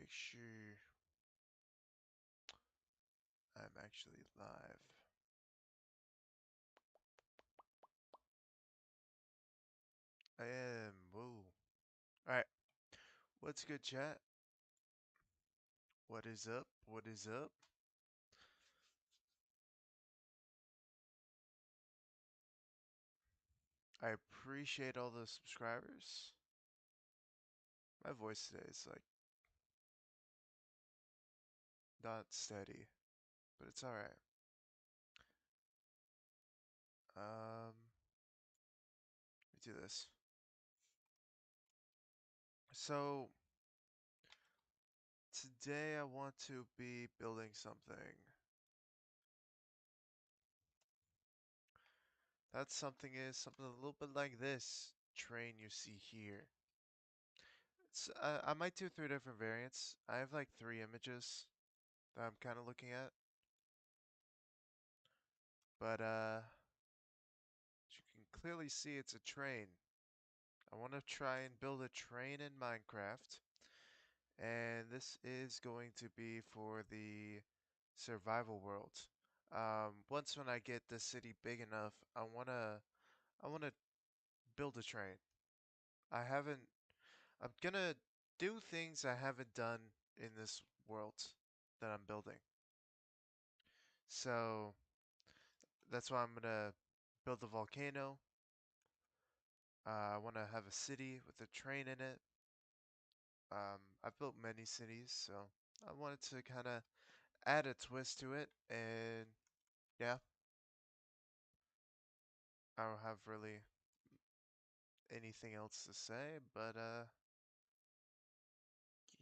make sure I'm actually live. I am. Whoa. Alright. What's good, chat? What is up? What is up? I appreciate all the subscribers. My voice today is like not steady, but it's alright. Let me do this. So, today I want to be building something. That something is something a little bit like this train you see here. I might do 3 different variants. I have like 3 images that I'm kind of looking at. But as you can clearly see, it's a train. I want to try and build a train in Minecraft. And this is going to be for the survival world. Once when I get the city big enough, I wanna build a train. I haven't I'm gonna do things I haven't done in this world that I'm building. So that's why I'm gonna build a volcano. I want to have a city with a train in it. I've built many cities, so I wanted to kind of add a twist to it, and yeah, I don't have really anything else to say, but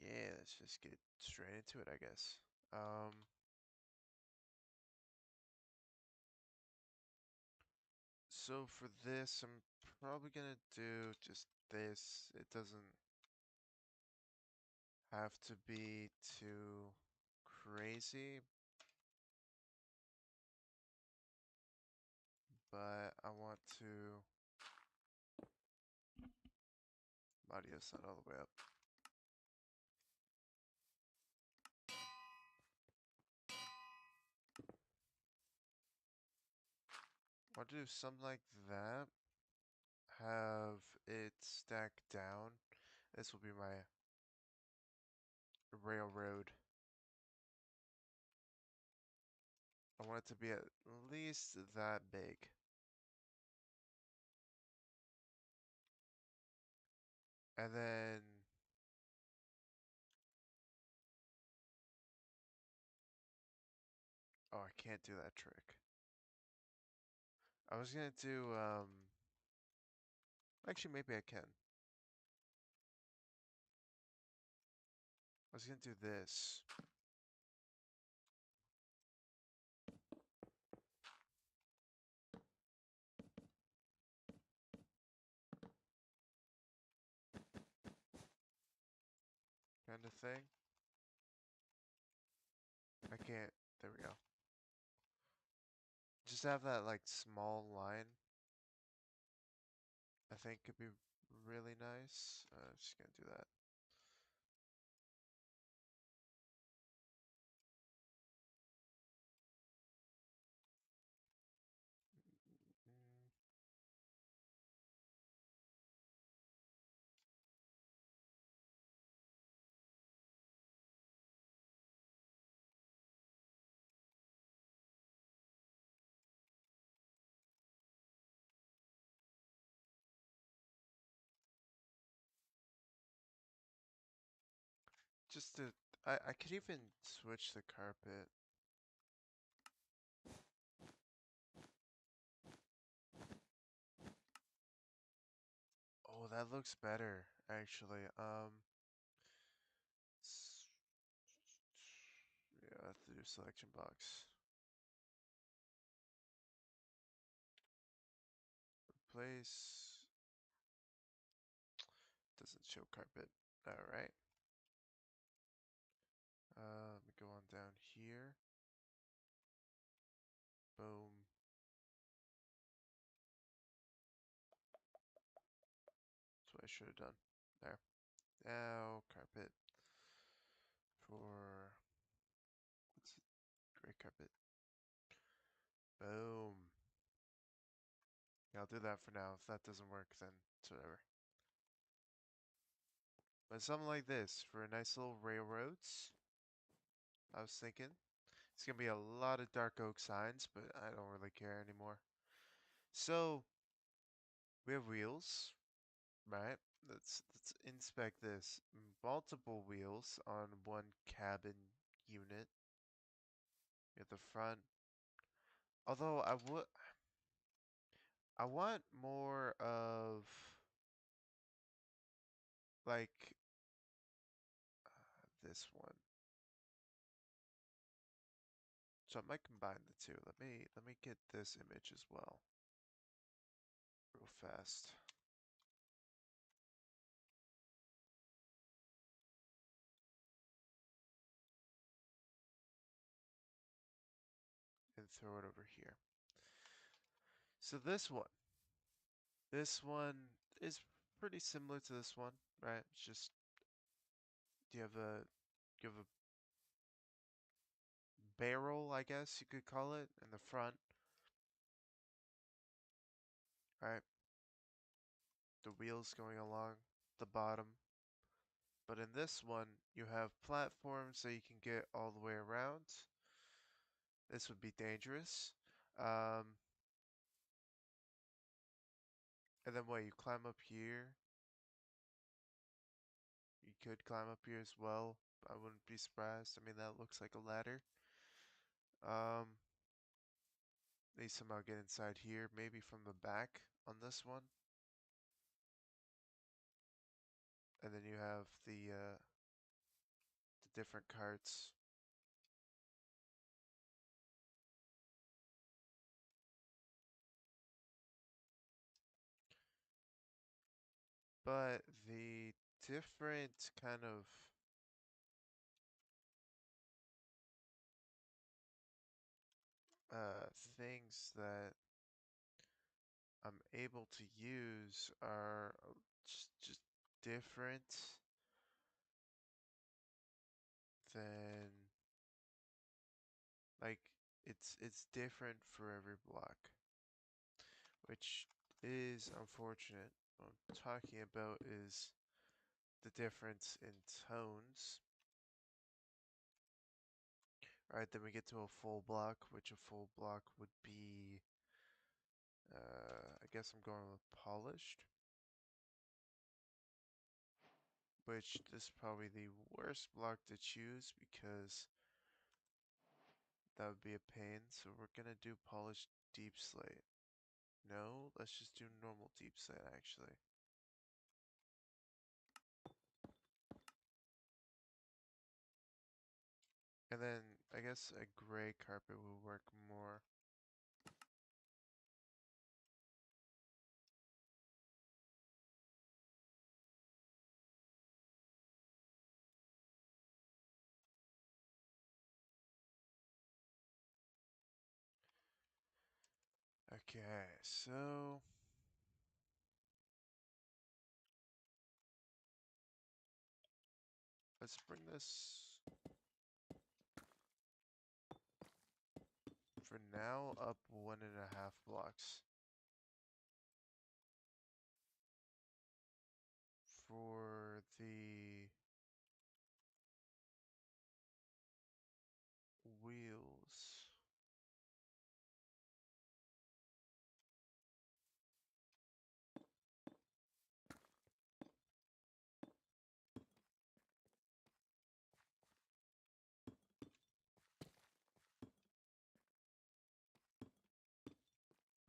yeah, let's just get straight into it, I guess. So for this, I'm probably gonna do just this. It doesn't have to be too crazy, but I want to. Audio's not all the way up. I'll do something like that. Have it stacked down. This will be my railroad. I want it to be at least that big. And then oh, I can't do that trick. I was gonna do actually maybe I can. I was gonna do this. Kind of thing. I can't. There we go. Just have that like small line. I think could be really nice. I'm just gonna do that. Mm, just to, I could even switch the carpet. Oh, that looks better, actually. Yeah, I have to do selection box. Replace. Doesn't show carpet. Alright. Let me go on down here. Boom. That's what I should have done. There. Now, carpet. for what's it? Gray carpet. Boom. Yeah, I'll do that for now. If that doesn't work, then it's whatever. But something like this for nice little railroads. I was thinking it's gonna be a lot of dark oak signs, but I don't really care anymore. So we have wheels, right? Let's inspect this. Multiple wheels on one cabin unit at the front. Although I want more of like this one. So I might combine the two. Let me get this image as well. Real fast. And throw it over here. So this one is pretty similar to this one, right? It's just you have a barrel, I guess you could call it, in the front, right? The wheels going along the bottom. But in this one, you have platforms so you can get all the way around. This would be dangerous. Um, and then what, you climb up here. You could climb up here as well. I wouldn't be surprised. I mean, that looks like a ladder. Um, they somehow get inside here, maybe from the back on this one. And then you have the different carts. But the different kind of things that I'm able to use are just different than like it's different for every block, which is unfortunate. What I'm talking about is the difference in tones. Alright, then we get to a full block, which a full block would be, I guess I'm going with polished. Which this is probably the worst block to choose because that would be a pain. So we're gonna do polished deep slate. No, let's just do normal deep slate actually. And then I guess a gray carpet will work more. Okay, so let's bring this for now up 1.5 blocks. For the wheels.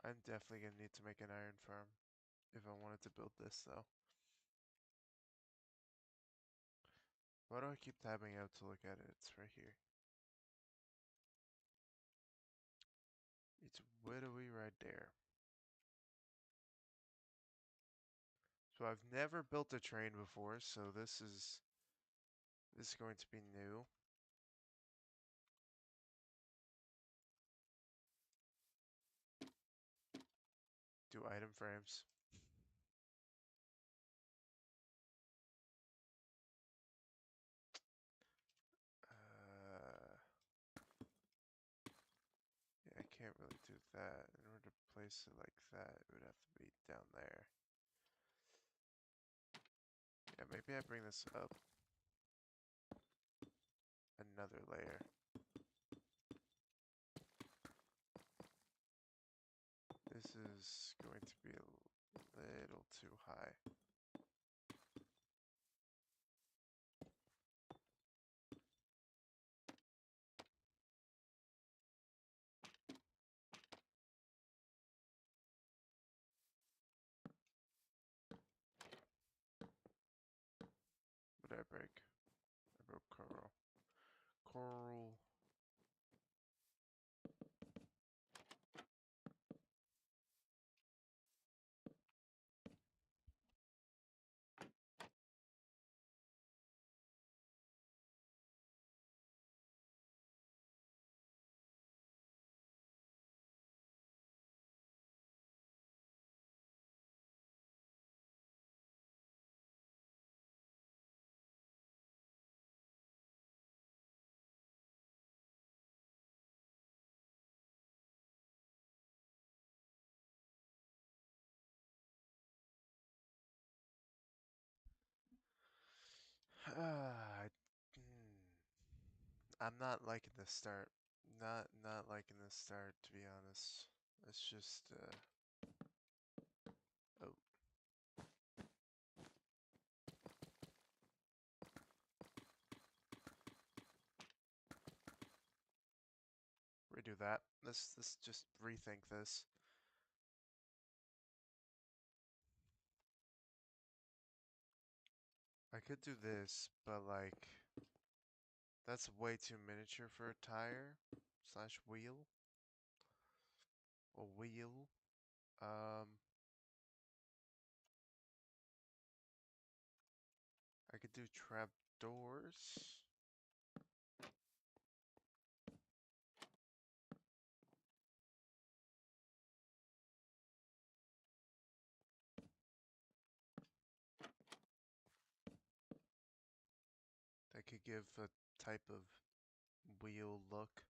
I'm definitely gonna need to make an iron farm if I wanted to build this though. Why do I keep tabbing out to look at it? It's right here. It's widowy right there. So I've never built a train before, so this is going to be new. Do item frames. that. In order to place it like that, it would have to be down there. Yeah, maybe I bring this up another layer. This is going to be a little too high. What did I break? I broke coral. Coral. I'm not liking the start. Not liking the start, to be honest. It's just oh, redo that. Let's just rethink this. I could do this, but like that's way too miniature for a tire slash wheel. A wheel. Um, I could do trap doors. That could give a type of wheel look.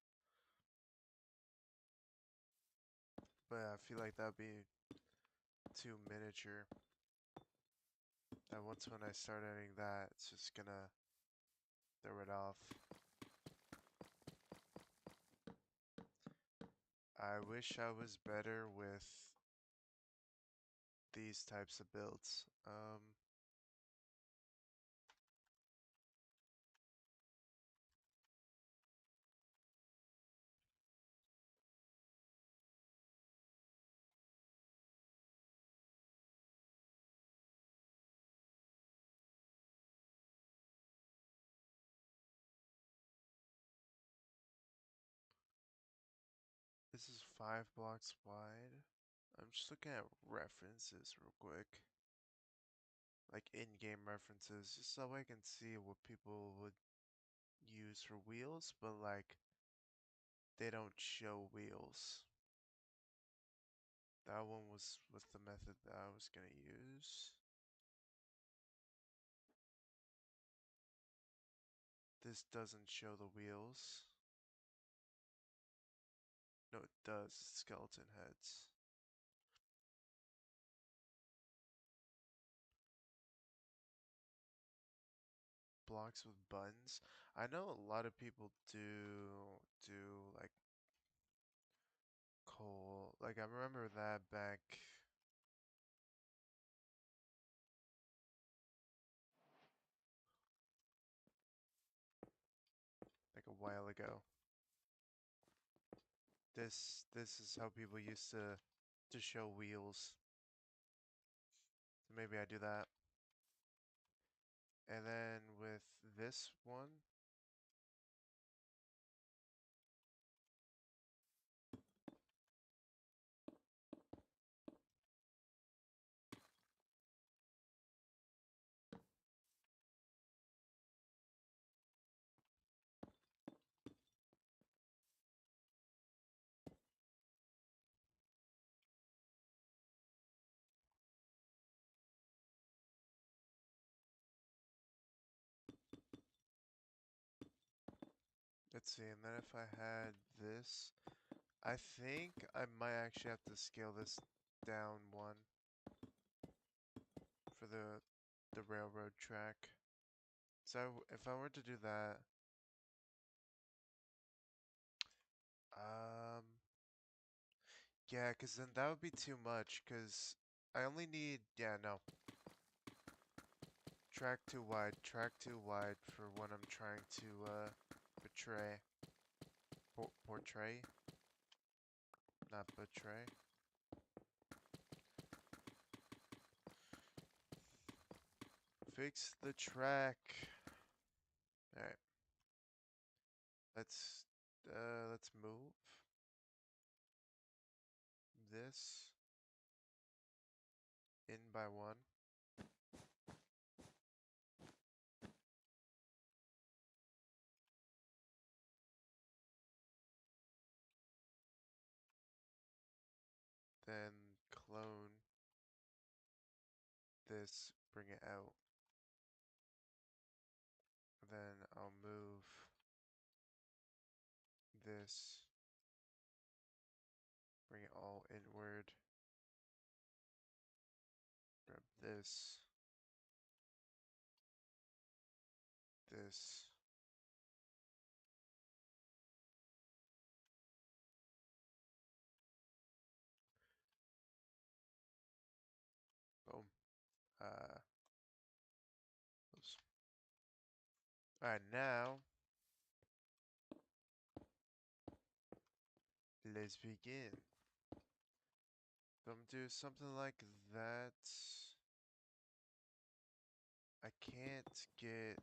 But I feel like that'd be too miniature. That once when I start adding that, it's just gonna throw it off. I wish I was better with these types of builds. This is 5 blocks wide. I'm just looking at references real quick. Like in-game references, just so I can see what people would use for wheels, but like they don't show wheels. That one was the method that I was gonna use. This doesn't show the wheels. No, it does. Skeleton heads. Blocks with buttons. I know a lot of people do like coal. Like I remember that back like a while ago. This is how people used to show wheels. So maybe I do that. And then with this one, let's see, and then if I had this, I think I might actually have to scale this down one for the railroad track. So if I were to do that, um, yeah, because then that would be too much. Because I only need, yeah, no, track too wide for what I'm trying to portray, portray, not betray. Fix the track. All right, let's let's move this in by one. Then clone this, bring it out. Then I'll move this, bring it all inward. Grab this, this. Boom. Oops. Alright, now let's begin. I'm do something like that. I can't get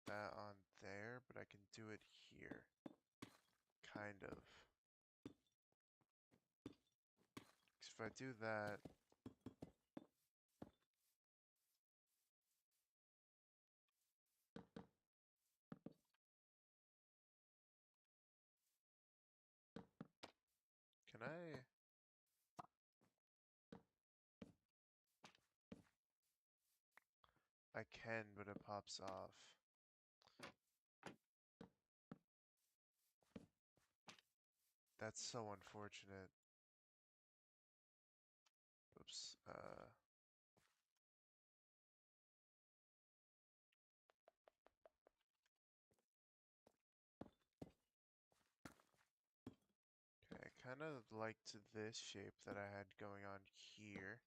that on there, but I can do it here. Kind of. 'Cause if I do that, can I? I can, but it pops off. That's so unfortunate. Oops. Okay, I kind of liked this shape that I had going on here.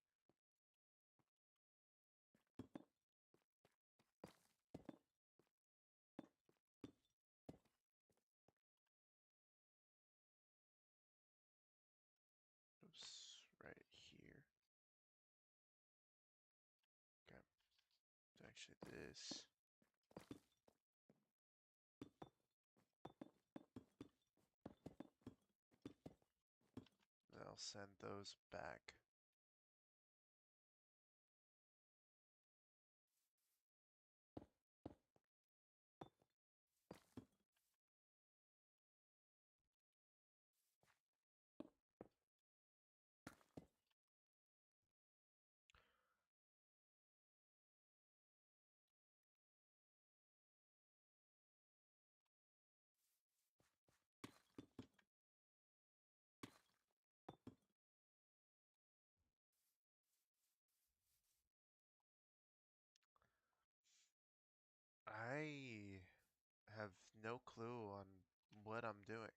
Oops, right here. Okay, it's actually this. Then I'll send those back. I have no clue on what I'm doing.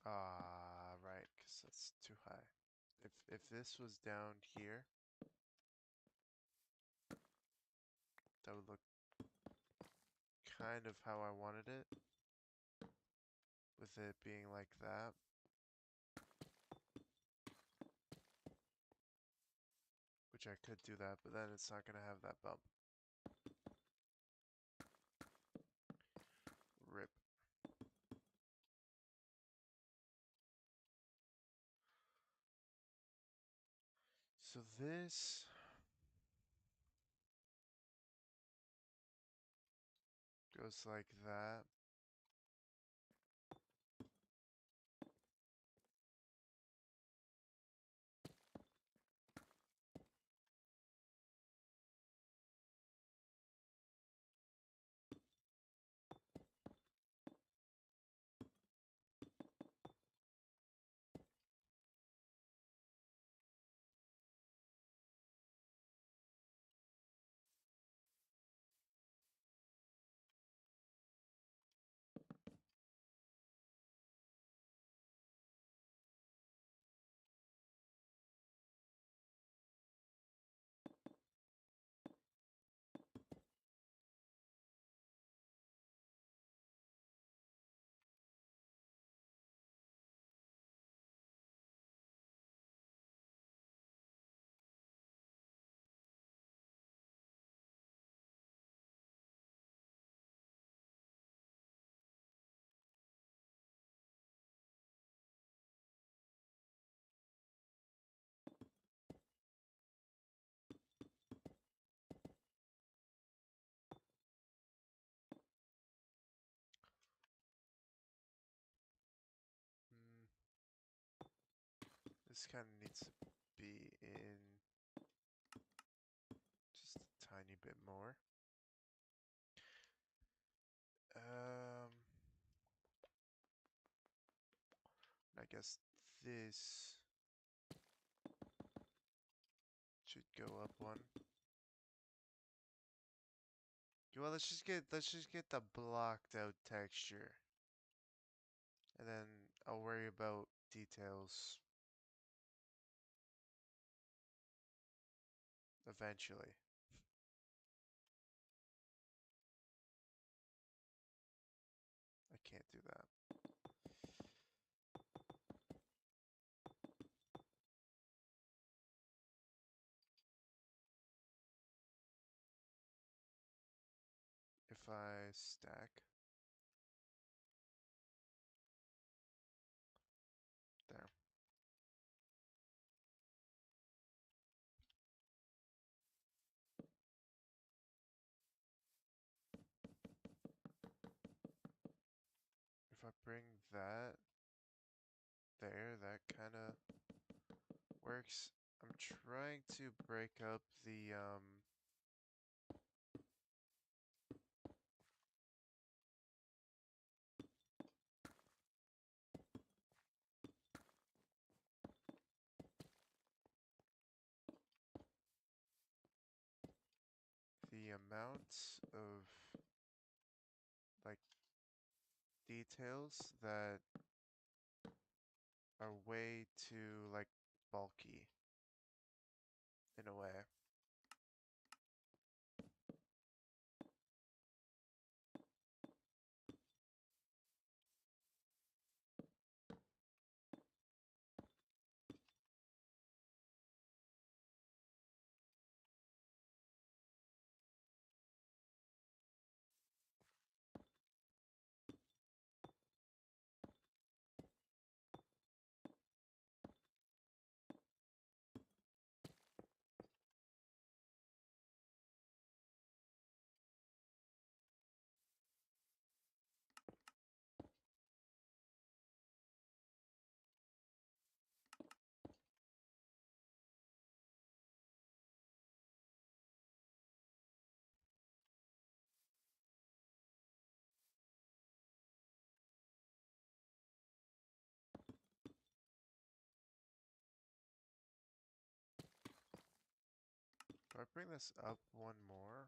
Ah, right, because that's too high. If this was down here, that would look kind of how I wanted it, with it being like that. Which I could do that, but then it's not gonna have that bump. Rip. So this goes like that. this kind of needs to be in just a tiny bit more. I guess this should go up one. Well, let's just get the blocked out texture. And then I'll worry about details eventually. I can't do that. If I stack there. If I bring that there, that kind of works. I'm trying to break up the amount of like details that are way too like bulky in a way. If I bring this up one more,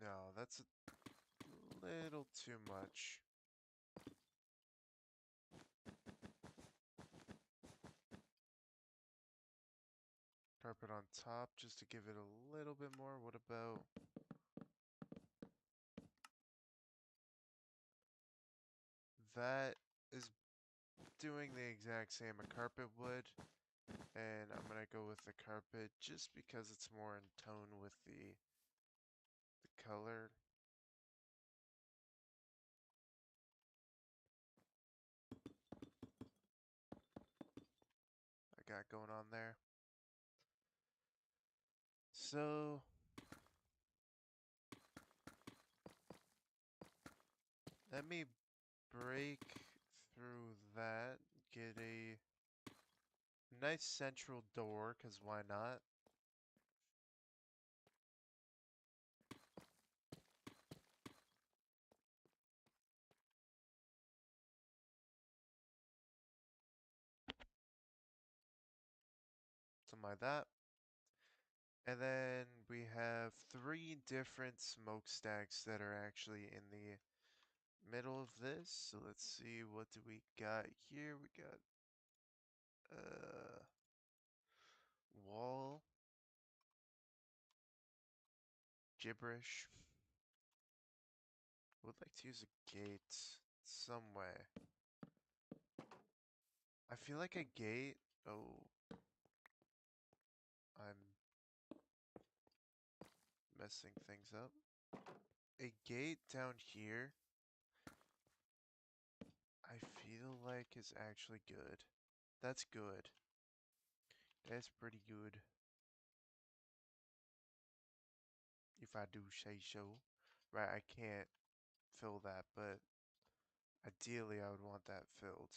no, that's a little too much. Carpet on top just to give it a little bit more. What about that is doing the exact same a carpet would, and I'm gonna go with the carpet just because it's more in tone with the color. I got going on there. So let me break through that, get a nice central door, because why not? Something like that. And then we have 3 different smokestacks that are actually in the middle of this. So let's see, what do we got here? We got wall gibberish. Would like to use a gate some way. I feel like a gate. Oh, I'm messing things up. A gate down here, I feel like is actually good. That's good. That's pretty good. If I do say so. Right, I can't fill that, but ideally I would want that filled.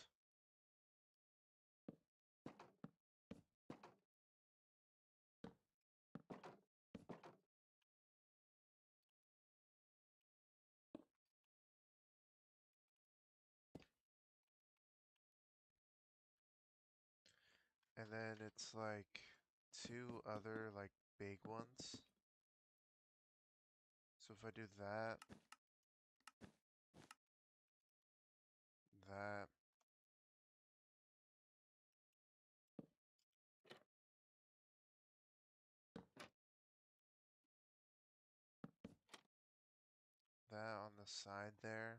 And then it's like two other like big ones. So if I do that, that, that on the side there.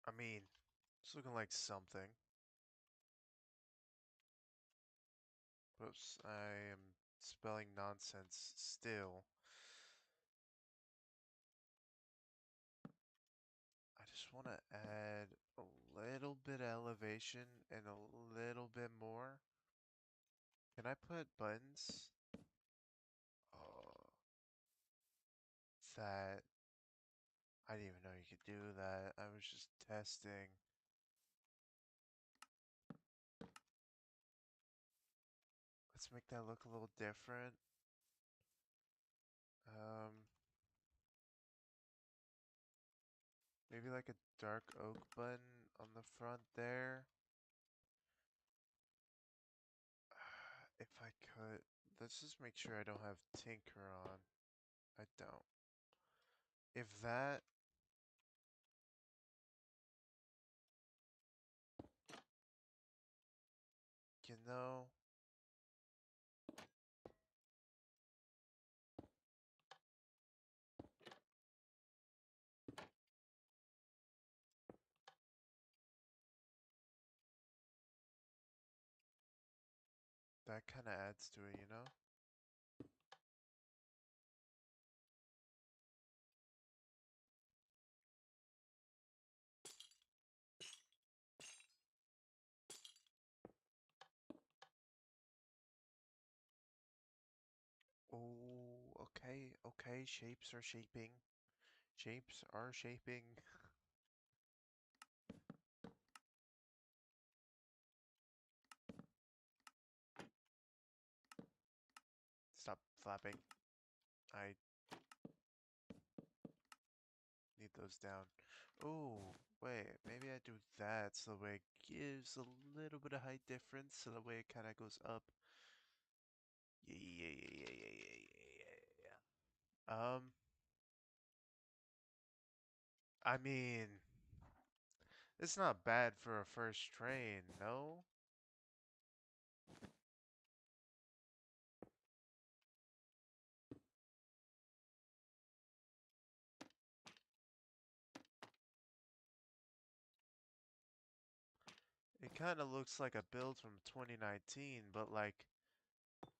I mean, it's looking like something. Oops, I am spelling nonsense still. I just want to add a little bit of elevation and a little bit more. Can I put buttons? Oh, that. I didn't even know you could do that. I was just testing. Let's make that look a little different. Um, maybe like a dark oak button on the front there. If I could, let's just make sure I don't have Tinker on. I don't. If that, you know, that kind of adds to it, you know? Oh, okay, okay, shapes are shaping. Shapes are shaping. Stop flapping. I need those down. Oh, wait, maybe I do that so the way it gives a little bit of height difference so the way it kind of goes up. Yeah, yeah, yeah, yeah, yeah, yeah, yeah, yeah. I mean, it's not bad for a first train, no? It kind of looks like a build from 2019, but like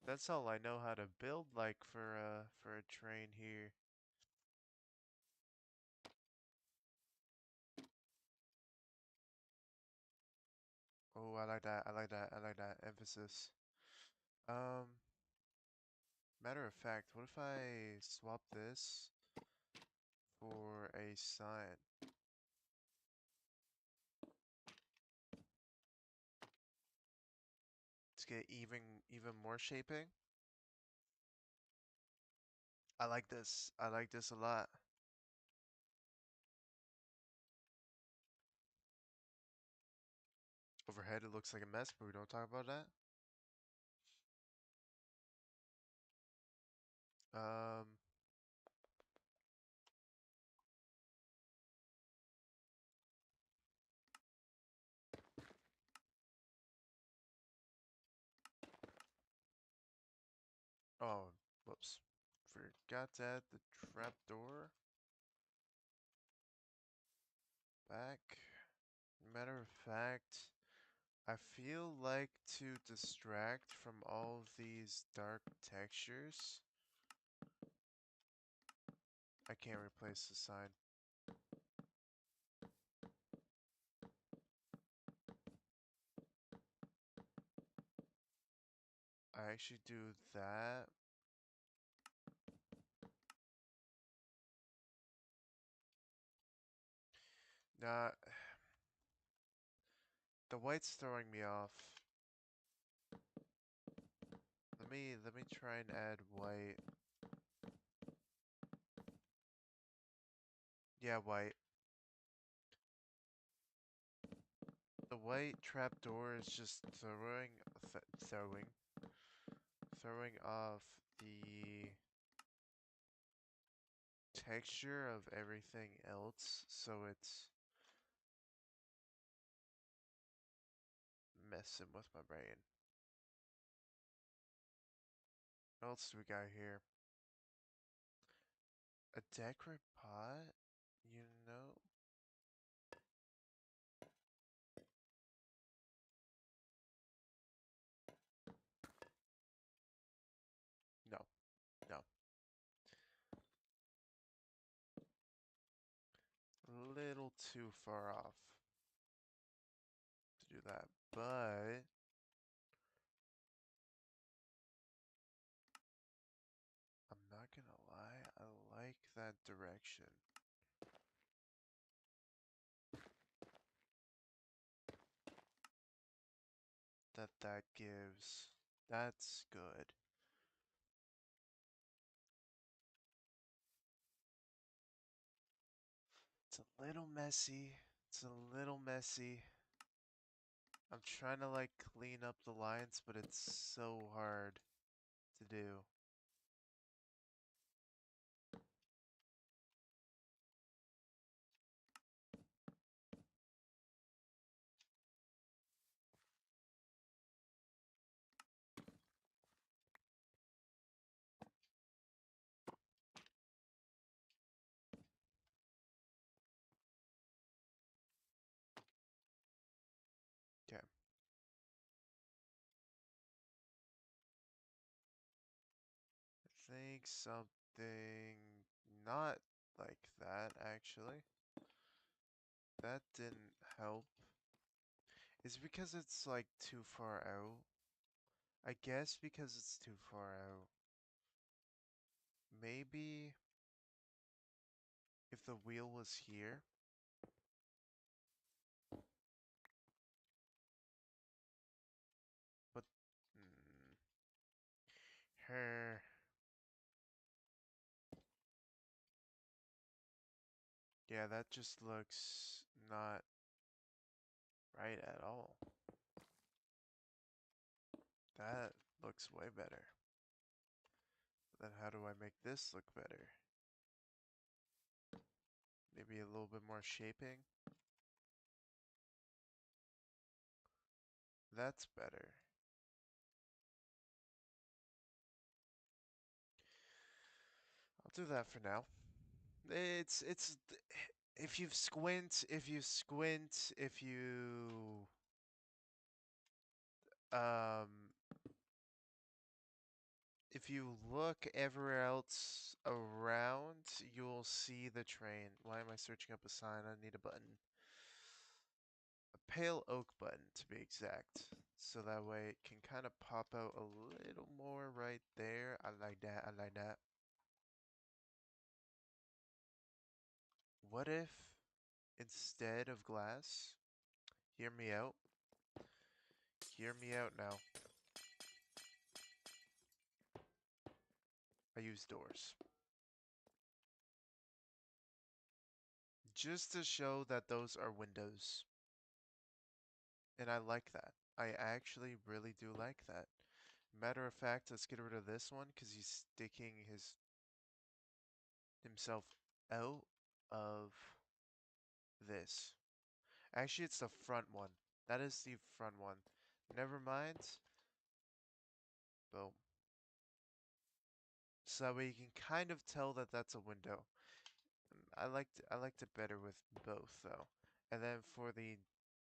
that's all I know how to build like for a train here. Oh, I like that. I like that. I like that emphasis. Um, Matter of fact, what if I swap this for a sign? To get even more shaping. I like this. I like this a lot. Overhead, it looks like a mess, but we don't talk about that. Um, oh, whoops. Forgot to add the trapdoor back. Matter of fact, I feel like to distract from all of these dark textures, I can't replace the sign. I actually do that. Nah, the white's throwing me off. Let me try and add white. Yeah, white. The white trapdoor is just throwing off the texture of everything else, so it's messing with my brain. What else do we got here? A decor pot? You know? No, no. A little too far off to do that, but I'm not gonna lie, I like that direction that gives. That's good. It's a little messy. It's a little messy. I'm trying to like clean up the lines, but it's so hard to do. Okay. I think something not like that actually. That didn't help. Is it because it's like too far out? I guess because it's too far out. Maybe if the wheel was here, but her. Yeah, that just looks not right at all. That looks way better. Then how do I make this look better? Maybe a little bit more shaping. That's better. I'll do that for now. It's if you squint, um if you look everywhere else around, you'll see the train. Why am I searching up a sign? I need a button. A pale oak button to be exact. So that way it can kind of pop out a little more right there. I like that, I like that. What if instead of glass, hear me out, hear me out now, I use doors. Just to show that those are windows. And I like that. I actually really do like that. Matter of fact, let's get rid of this one because he's sticking himself out of this. Actually, it's the front one. That is the front one. Never mind. Boom. So that way you can kind of tell that that's a window. I liked it better with both though. And then for the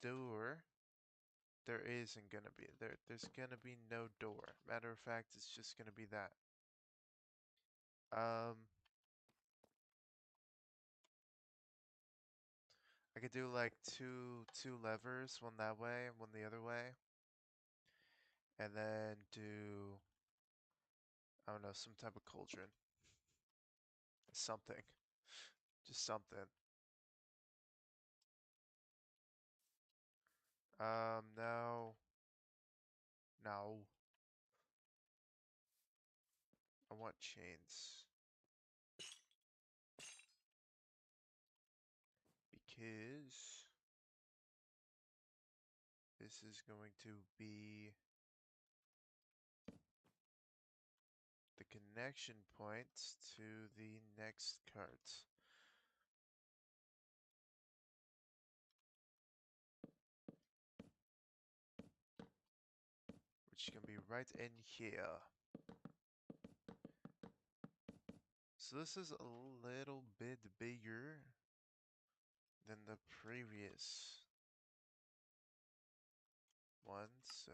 door, there isn't gonna be there's gonna be no door. Matter of fact, it's just gonna be that. Um, I could do like two levers, one that way and one the other way, and then do I don't know, some type of cauldron, something, just something. No, no, I want chains because this is going to be the connection point to the next cart. Which can be right in here. So this is a little bit bigger than the previous one, so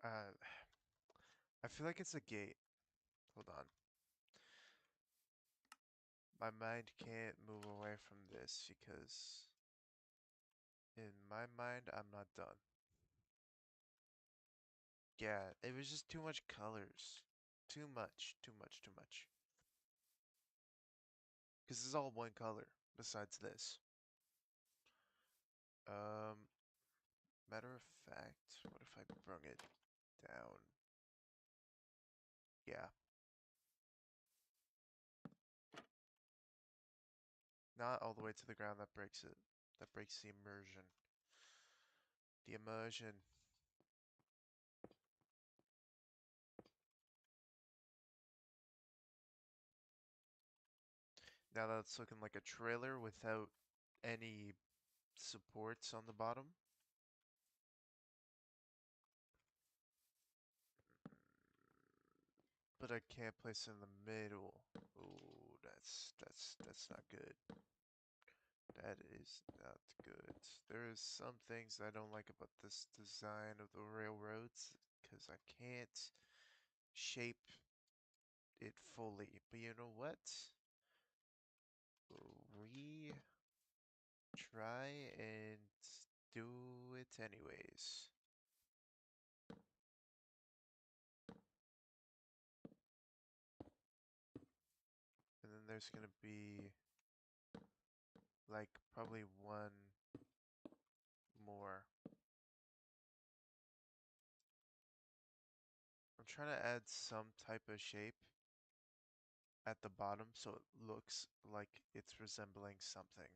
uh I feel like it's a gate. Hold on. My mind can't move away from this because in my mind I'm not done. Yeah, it was just too much colors. Too much, too much, too much. Because this is all one color besides this. Um, Matter of fact, what if I brung it down? Yeah. Not all the way to the ground, that breaks it. That breaks the immersion. The immersion. Now that's looking like a trailer without any supports on the bottom. But I can't place it in the middle. Ooh, that's not good. That is not good. There is some things I don't like about this design of the railroads because I can't shape it fully. But you know what? We try and do it anyways. And then there's gonna be like probably one more. I'm trying to add some type of shape at the bottom so it looks like it's resembling something.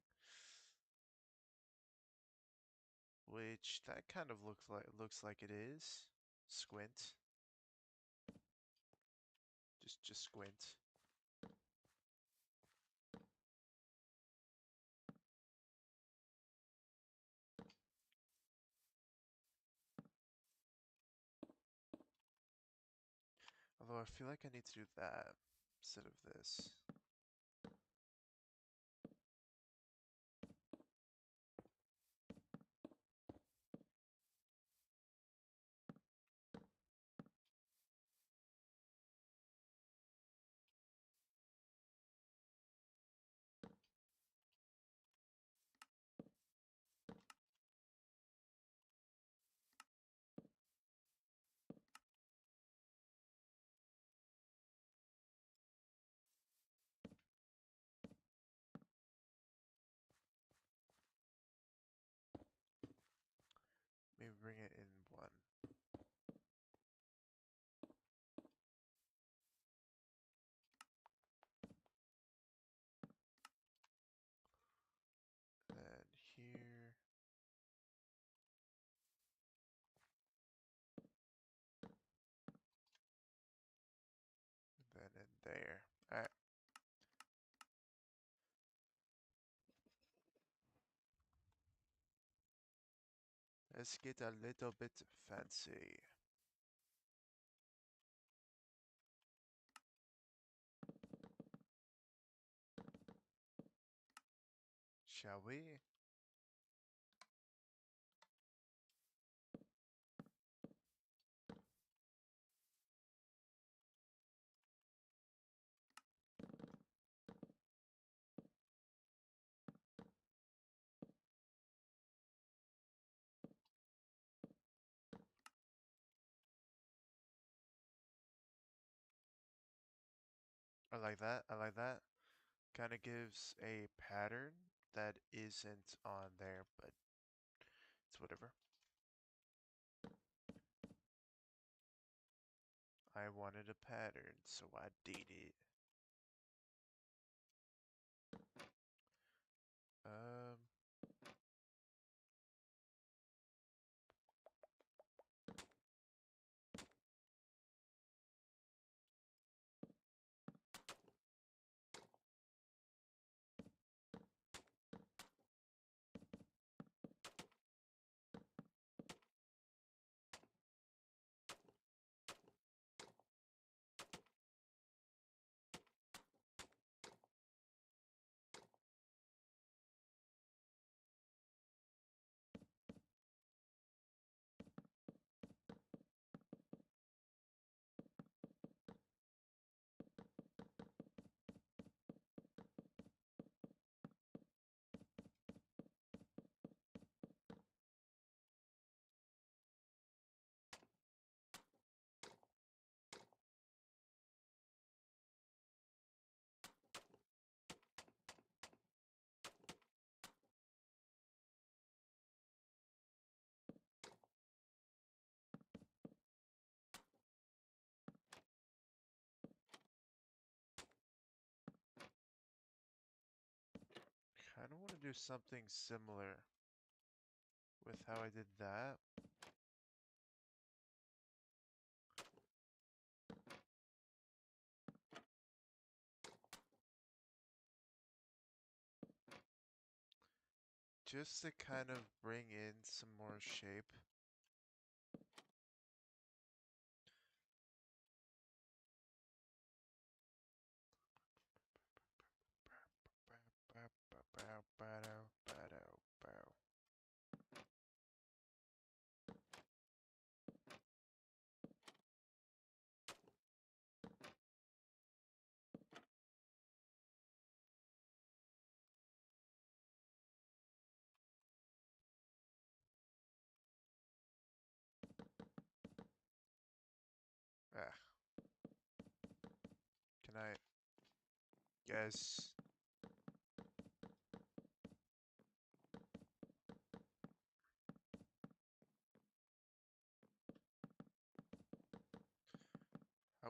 Which that kind of looks like it is. Squint. Just squint. Although I feel like I need to do that instead of this. Maybe bring it in one. Then here. Then in there. Alright. Let's get a little bit fancy. Shall we? I like that. I like that. Kind of gives a pattern that isn't on there, but it's whatever. I wanted a pattern, so I did it. Um, kind of want to do something similar with how I did that. Just to kind of bring in some more shape. Ah, can I guess?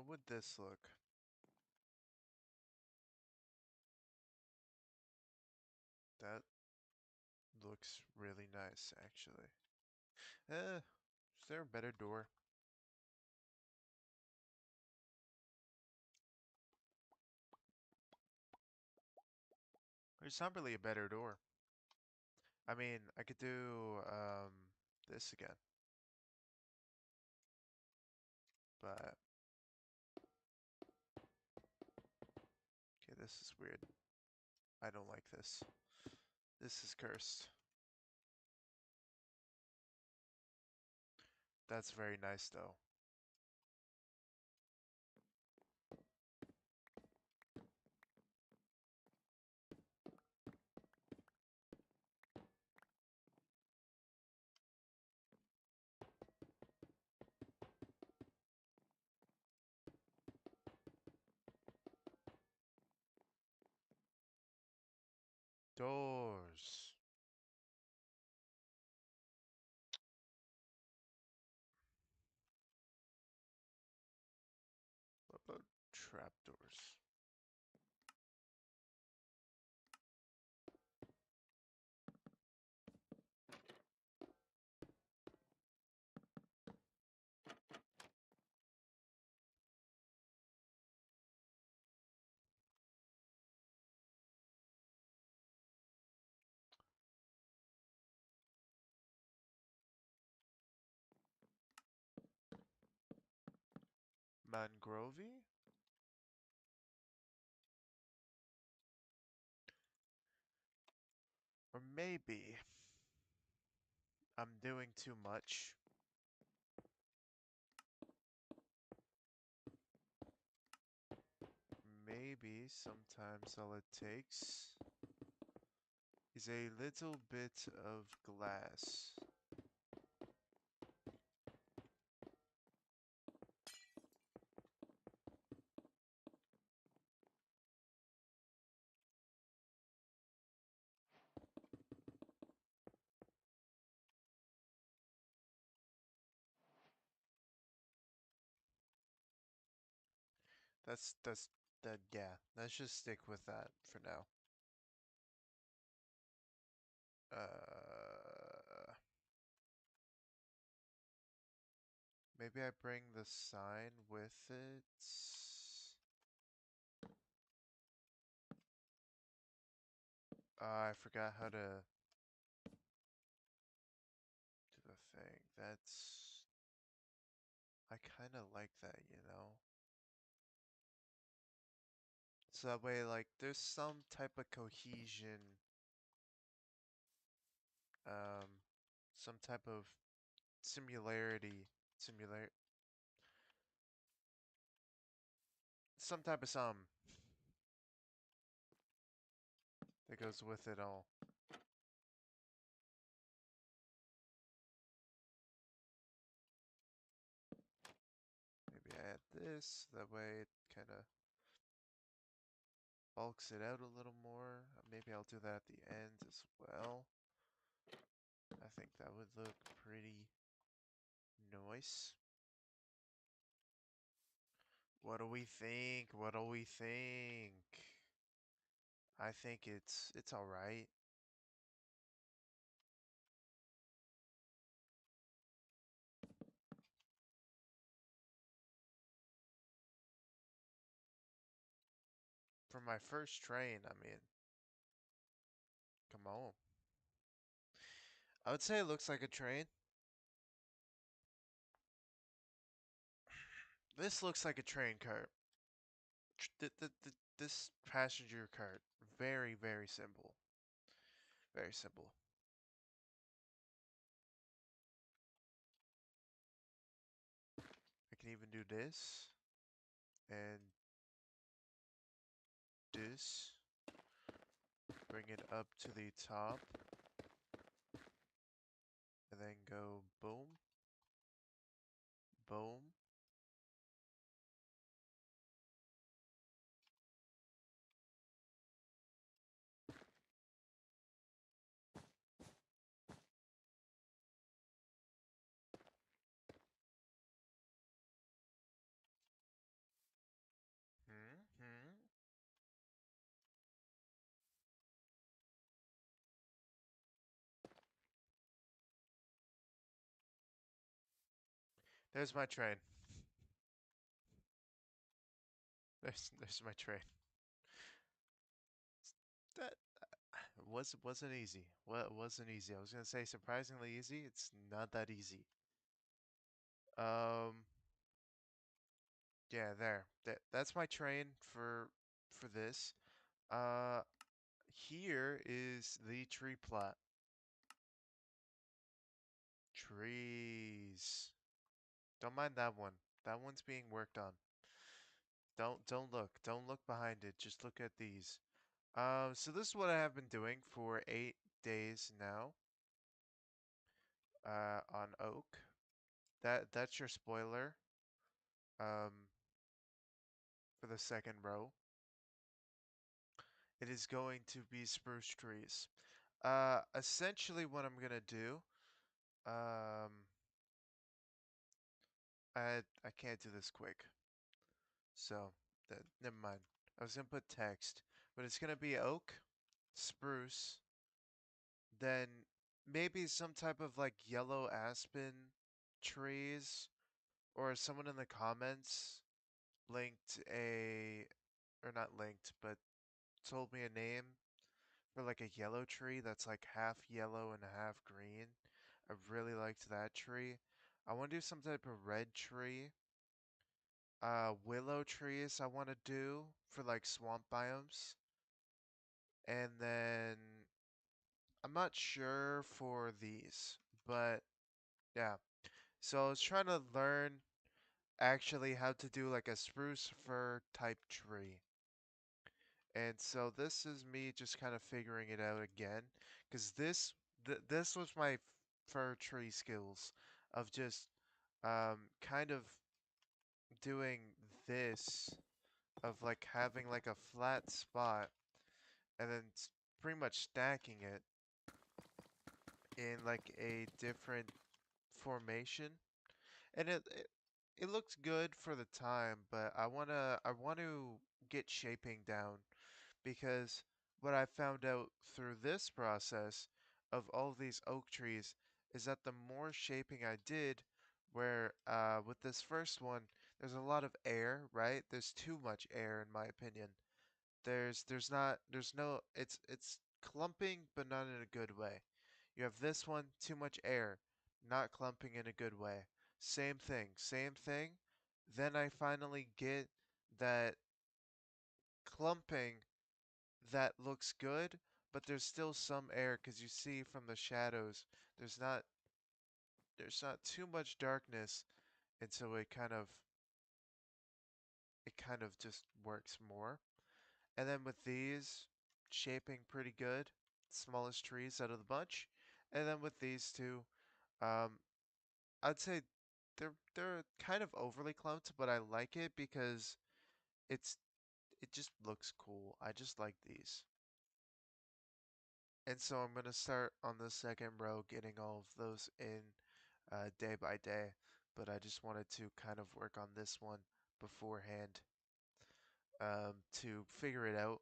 would this look? That looks really nice, actually. Is there a better door? There's not really a better door. I mean, I could do this again, but okay, this is weird. I don't like this. This is cursed. That's very nice though. Doors. What about trapdoors? Mangrove? Or maybe I'm doing too much. Maybe sometimes all it takes is a little bit of glass. Yeah, let's just stick with that for now. Maybe I bring the sign with it. I forgot how to do the thing. I kind of like that, you know? So that way, like, there's some type of cohesion, um, some type of some type of that goes with it all. Maybe I add this, that way it kind of bulks it out a little more. Maybe I'll do that at the end as well. I think that would look pretty nice. What do we think? What do we think? I think it's all right. For my first train, I mean, come on. I would say it looks like a train. This looks like a train cart. This passenger cart, very, very simple. Very simple. I can even do this and this. Bring it up to the top. And then go boom. Boom. There's my train. There's my train. That wasn't easy. What wasn't easy? I was gonna say surprisingly easy. It's not that easy. Um, yeah, there. That's my train for this. Uh, Here is the tree plot. Trees. Don't mind that one. That one's being worked on. Don't look. Don't look behind it. Just look at these. So this is what I have been doing for 8 days now. On oak. That's your spoiler. Um, for the second row. It is going to be spruce trees. Essentially what I'm gonna do, um, I can't do this quick, so never mind. I was gonna put text, but it's gonna be oak, spruce, then maybe some type of like yellow aspen trees, or someone in the comments linked a, or not linked, but told me a name for like a yellow tree that's like half yellow and half green. I really liked that tree. I want to do some type of red tree. Willow trees I want to do for like swamp biomes. And then I'm not sure for these, but yeah. So I was trying to learn actually how to do like a spruce fir type tree. And so this is me just kind of figuring it out again, because this was my fir tree skills of just kind of doing this, of like having like a flat spot and then pretty much stacking it in like a different formation. And it looks good for the time, but I want to get shaping down, because what I found out through this process of all of these oak trees is that the more shaping I did, where with this first one, there's a lot of air, right? There's too much air in my opinion. There's no, it's clumping but not in a good way. You have this one, too much air, not clumping in a good way. Same thing. Then I finally get that clumping that looks good, but there's still some air because you see from the shadows, there's not there's not too much darkness, and so it kind of just works more. And then with these, shaping pretty good, smallest trees out of the bunch. And then with these two, um, I'd say they're kind of overly clumped, but I like it because it's it just looks cool. I just like these. And so I'm going to start on the second row, getting all of those in day by day. But I just wanted to kind of work on this one beforehand, to figure it out.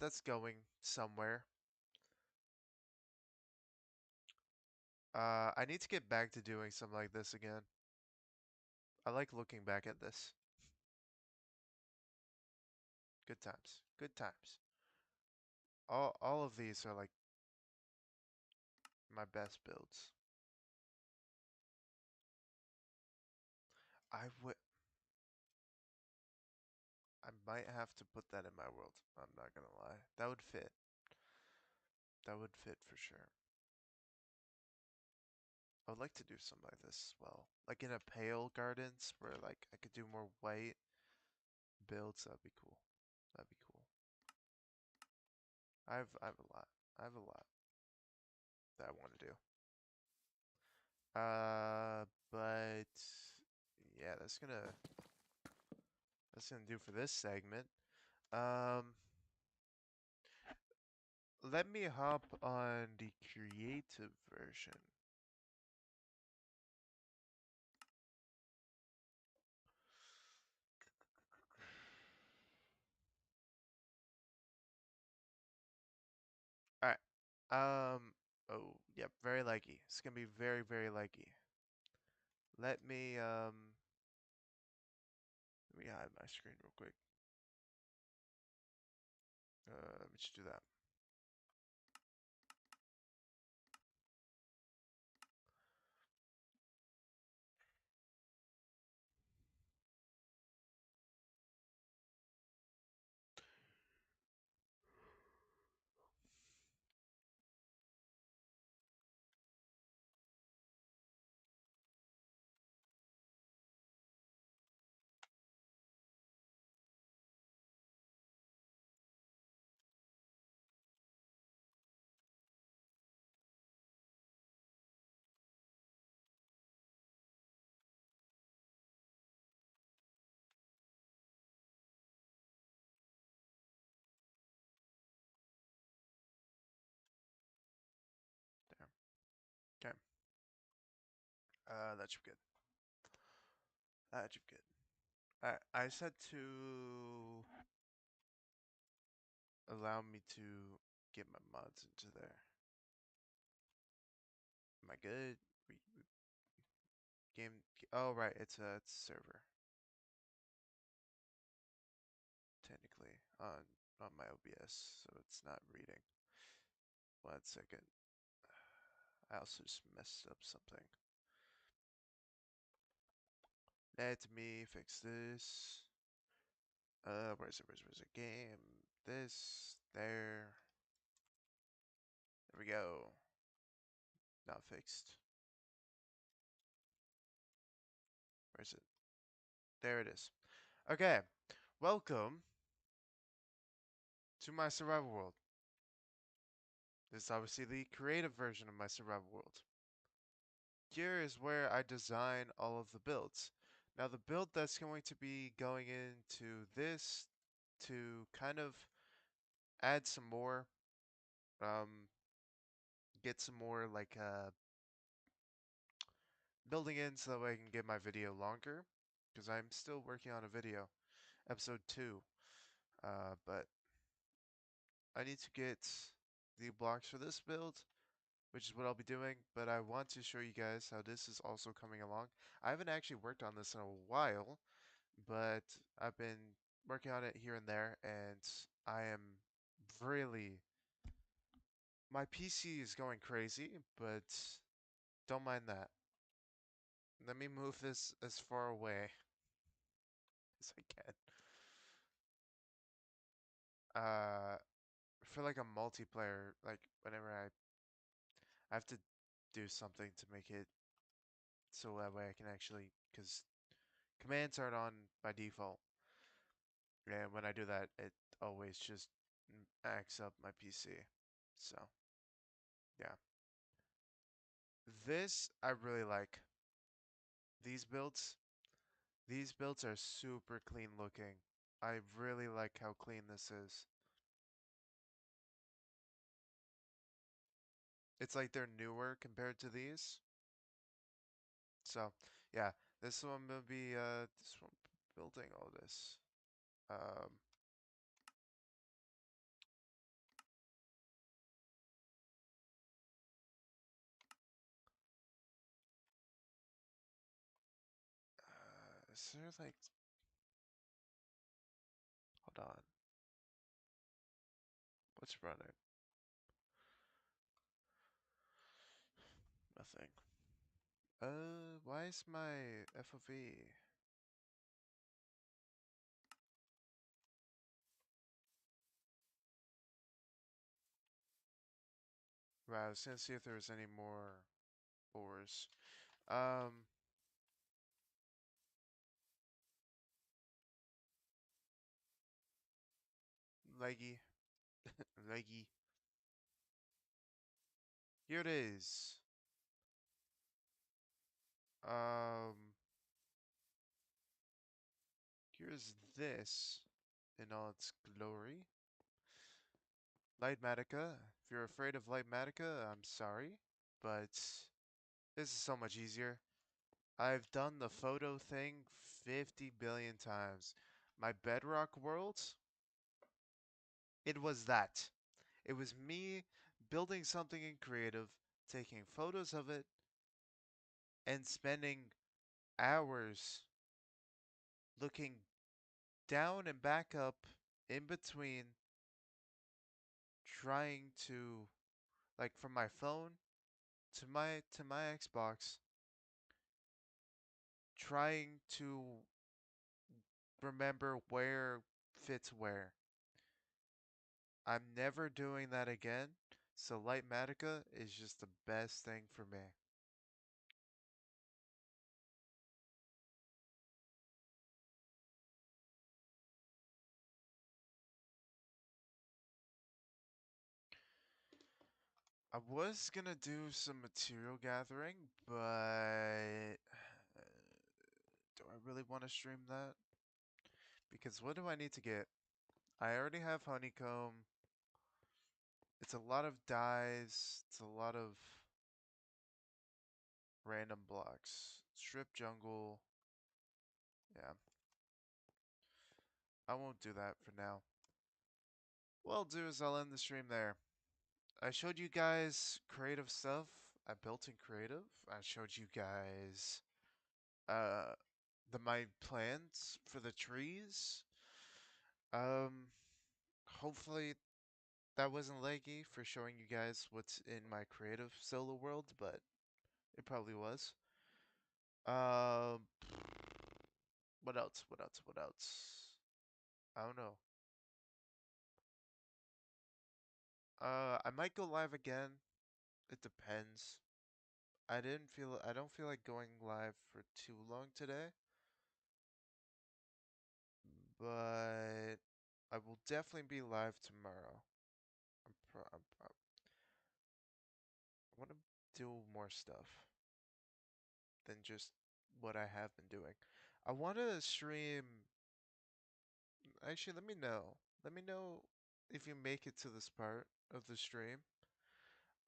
That's going somewhere. I need to get back to doing something like this again. I like looking back at this. Good times. Good times. All of these are like my best builds. I would I might have to put that in my world. I'm not gonna lie. That would fit. That would fit for sure. I would like to do something like this as well. Like in a pale gardens where like I could do more white builds. That'd be cool. That'd be cool. I have a lot. I have a lot that I want to do. But yeah, that's gonna do for this segment. Um, Let me hop on the creative version. All right. Oh, yep, very likey. It's gonna be very, very likey. let me hide my screen real quick. Let me just do that. There. Okay. That should be good. That should be good. I said to allow me to get my mods into there. Am I good? Game. Oh right, it's a server. Technically on my OBS, so it's not reading. 1 second. I also just messed up something. Let me fix this. Where's it? Game. This. There. There we go. Not fixed. Where's it? There it is. Okay. Welcome to my survival world. This is obviously the creative version of my survival world. Here is where I design all of the builds. Now the build that's going to be going into this to kind of add some more, get some more like building in so that way I can get my video longer, because I'm still working on a video, episode 2, but I need to get the blocks for this build, which is what I'll be doing, but I want to show you guys how this is also coming along. I haven't actually worked on this in a while, but I've been working on it here and there, and I am really, my PC is going crazy, but don't mind that. Let me move this as far away as I can. For like a multiplayer, like whenever I have to do something to make it so that way I can actually, because commands aren't on by default, and when I do that, it always just acts up my PC. So, yeah. This I really like. These builds, these builds are super clean looking. I really like how clean this is. It's like they're newer compared to these. So, yeah, this one will be this one building all this. Um, is there like, hold on, what's running? Nothing. Why is my FOV? Right, I was gonna see if there was any more ores. Um, leggy, leggy. Here it is. Um, here's this in all its glory. Lightmatica. If you're afraid of Lightmatica, I'm sorry, but this is so much easier. I've done the photo thing 50 billion times. My Bedrock world, it was that. It was me building something in creative, taking photos of it, and spending hours looking down and back up in between trying to like from my phone to my Xbox trying to remember where fits where. I'm never doing that again. So Lightmatica is just the best thing for me. I was gonna do some material gathering, but do I really want to stream that? Because what do I need to get? I already have honeycomb. It's a lot of dyes. It's a lot of random blocks. Strip jungle. Yeah, I won't do that for now. What I'll do is I'll end the stream there. I showed you guys creative stuff. I built in creative. I showed you guys uh my plans for the trees. Um hopefully that wasn't laggy for showing you guys what's in my creative solo world, but it probably was. Um what else? What else? What else? I don't know. I might go live again. It depends. I don't feel like going live for too long today, but I will definitely be live tomorrow. I want to do more stuff than just what I have been doing. I want to stream. Actually, let me know. Let me know if you make it to this part of the stream.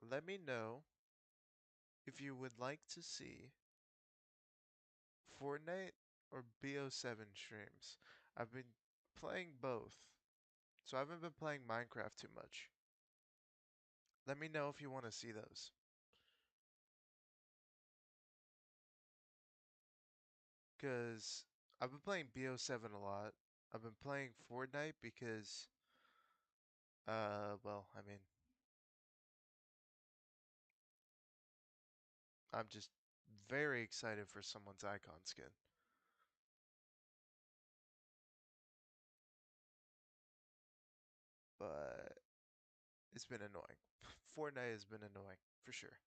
Let me know if you would like to see Fortnite or BO7 streams. I've been playing both, so I haven't been playing Minecraft too much. Let me know if you want to see those. Because I've been playing BO7 a lot. I've been playing Fortnite because, well, I mean, I'm just very excited for someone's icon skin. But it's been annoying. Fortnite has been annoying, for sure.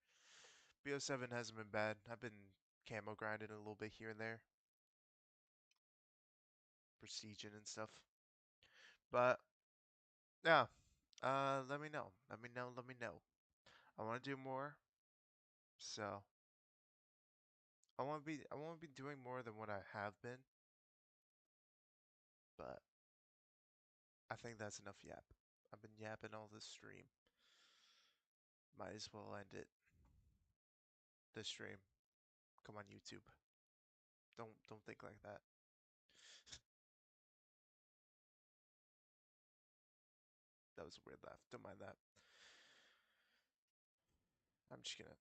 BO7 hasn't been bad. I've been camo grinding a little bit here and there, prestiging and stuff. But, yeah, let me know. Let me know. Let me know. I want to do more, so I want to be doing more than what I have been, but I think that's enough yap. I've been yapping all this stream. Might as well end it. This stream. Come on, YouTube. Don't think like that. That was a weird laugh. Don't mind that. I'm just gonna.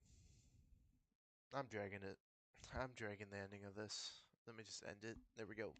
I'm dragging it. I'm dragging the ending of this. Let me just end it. There we go.